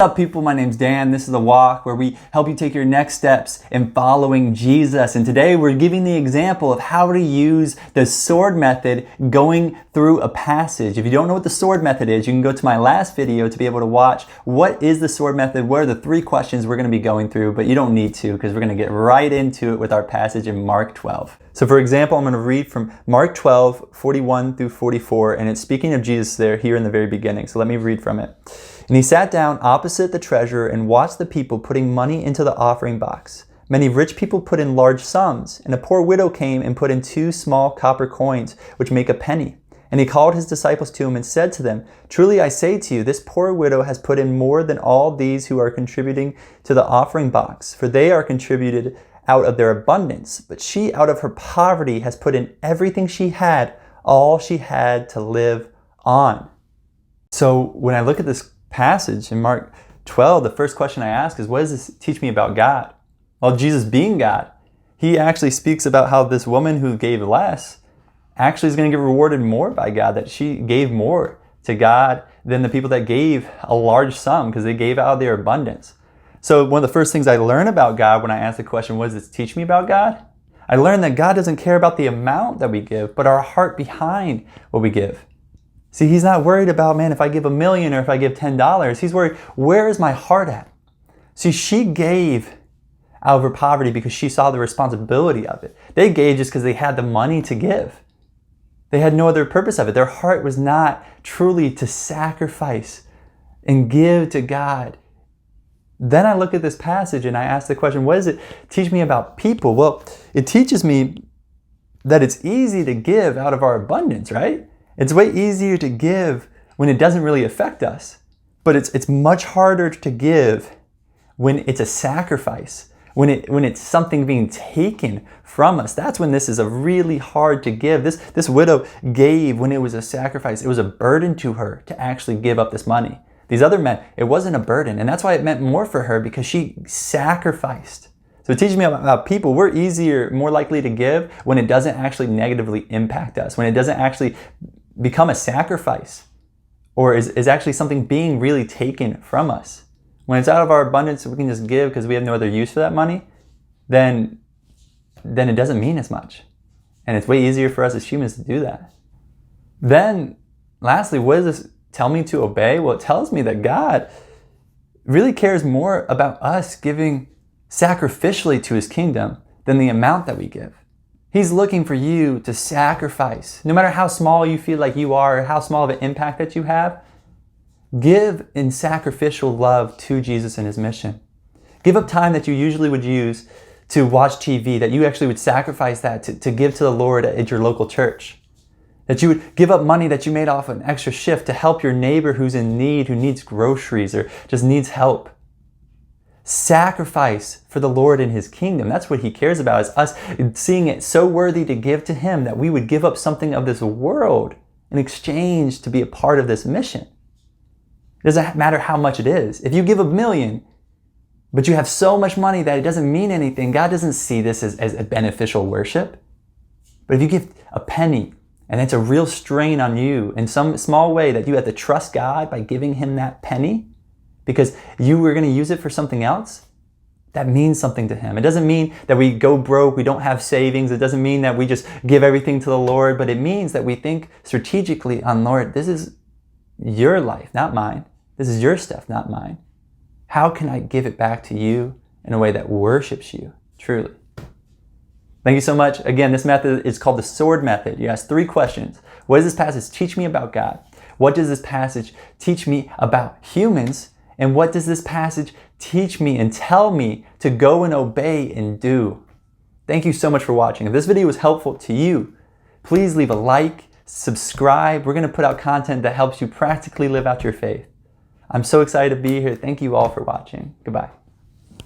What's up, people? My name's Dan. This is The Walk, where we help you take your next steps in following Jesus. And today we're giving the example of how to use the sword method going through a passage. If you don't know what the sword method is, you can go to my last video to be able to watch what is the sword method, what are the 3 questions we're going to be going through, but you don't need to because we're going to get right into it with our passage in Mark 12. So for example, I'm going to read from Mark 12, 41 through 44, and it's speaking of Jesus there here in the very beginning. So let me read from it. And he sat down opposite the treasurer and watched the people putting money into the offering box. Many rich people put in large sums, and a poor widow came and put in 2 small copper coins, which make a penny. And he called his disciples to him and said to them, "Truly I say to you, this poor widow has put in more than all these who are contributing to the offering box, for they are contributed out of their abundance. But she out of her poverty has put in everything she had, all she had to live on." So when I look at this passage in Mark 12, the first question I ask is, what does this teach me about God? Well, Jesus being God, he actually speaks about how this woman who gave less actually is going to get rewarded more by God, that she gave more to God than the people that gave a large sum because they gave out of their abundance. So one of the first things I learn about God when I ask the question, what does this teach me about God? I learn that God doesn't care about the amount that we give, but our heart behind what we give. See, he's not worried about, man, if I give $1 million or if I give $10. He's worried, where is my heart at? See, she gave out of her poverty because she saw the responsibility of it. They gave just because they had the money to give. They had no other purpose of it. Their heart was not truly to sacrifice and give to God. Then I look at this passage and I ask the question, what does it teach me about people? Well, it teaches me that it's easy to give out of our abundance, right? It's way easier to give when it doesn't really affect us. But it's much harder to give when it's a sacrifice, when it's something being taken from us. That's when this is a really hard to give. This widow gave when it was a sacrifice. It was a burden to her to actually give up this money. These other men, it wasn't a burden. And that's why it meant more for her, because she sacrificed. So it teaches me about people. We're more likely to give when it doesn't actually negatively impact us, when it doesn't actually become a sacrifice or is actually something being really taken from us. When it's out of our abundance, we can just give because we have no other use for that money, then it doesn't mean as much. And it's way easier for us as humans to do that. Then, lastly, what does this tell me to obey? Well, it tells me that God really cares more about us giving sacrificially to his kingdom than the amount that we give. He's looking for you to sacrifice. No matter how small you feel like you are or how small of an impact that you have, give in sacrificial love to Jesus and his mission. Give up time that you usually would use to watch TV, that you actually would sacrifice that to give to the Lord at your local church. That you would give up money that you made off an extra shift to help your neighbor who's in need, who needs groceries or just needs help. Sacrifice for the Lord and his kingdom. That's what he cares about, is us seeing it so worthy to give to him that we would give up something of this world in exchange to be a part of this mission. It doesn't matter how much it is. If you give $1 million, but you have so much money that it doesn't mean anything, God doesn't see this as a beneficial worship. But if you give a penny, and it's a real strain on you in some small way that you have to trust God by giving him that penny, because you were going to use it for something else, that means something to him. It doesn't mean that we go broke, we don't have savings. It doesn't mean that we just give everything to the Lord, but it means that we think strategically on, Lord, this is your life, not mine. This is your stuff, not mine. How can I give it back to you in a way that worships you truly? Thank you so much. Again, this method is called the sword method. You ask 3 questions. What does this passage teach me about God? What does this passage teach me about humans? And what does this passage teach me and tell me to go and obey and do? Thank you so much for watching. If this video was helpful to you, please leave a like, subscribe. We're going to put out content that helps you practically live out your faith. I'm so excited to be here. Thank you all for watching. Goodbye.